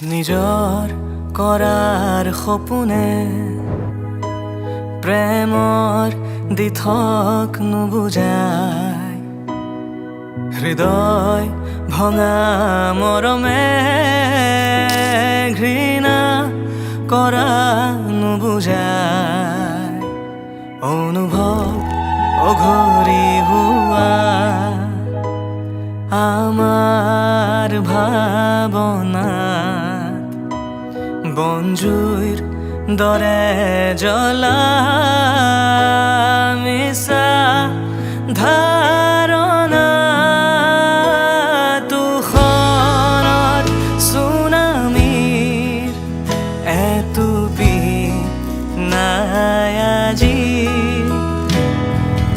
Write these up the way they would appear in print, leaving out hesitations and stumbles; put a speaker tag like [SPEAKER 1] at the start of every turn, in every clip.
[SPEAKER 1] নিজৰ কৰাৰ সপোনে প্ৰেমৰ দিঠক নুবুজায় হৃদয় ভঙা মৰমে ঘৃণা কৰা নুবুজায় অনুভৱ অঘৰী হোৱা আমাৰ ভাৱনা বনজুইৰ দৰে জ্বলা মিছা ধাৰণা তুষাৰত চুনামীৰ এটুপি নাই আজি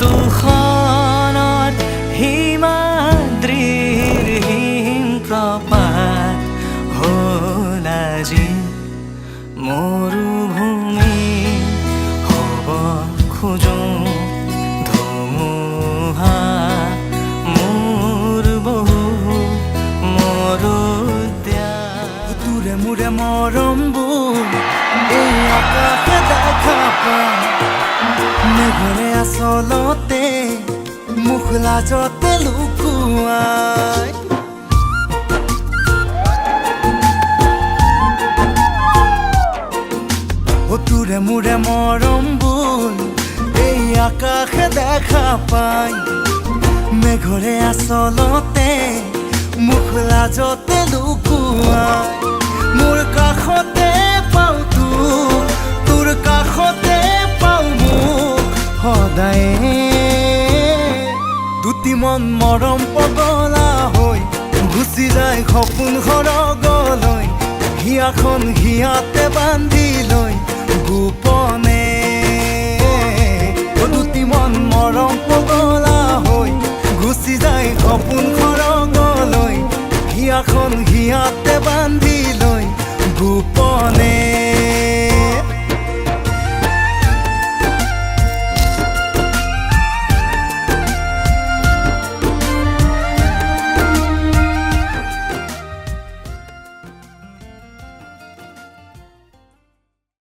[SPEAKER 1] তুষাৰত হিমাদ্ৰীৰ হিমপ্ৰপাত হ'ল আজি মৰুভূমি হ'ব খোজো ধুমুহা মোৰ বহু মৰুদ্যান তোৰে মোৰে মৰমবোৰ এই আকাশে দেখা পায় মেঘৰে আচলতে মুখ লাজতে লুকুৱাই তোৰে মোৰে মৰমবোৰ এই আকাশে দেখা পায় মেঘৰে আচলতে মুখ লাজতে লুকুৱাই মোৰ কাষতে পাওঁ তোৰ কাষতে পাওঁ মোক সদায়ে দুটি মন মৰম পগলা হৈ গুচি যায় সপোন সৰগলৈ হিয়াখন হিয়াতে বান্ধি লৈ গোপনে দুটি মন মৰম পগলা হৈ গুচি যায় সপোন সৰগলৈ হিয়াখন হিয়াতে বান্ধি লৈ গোপনে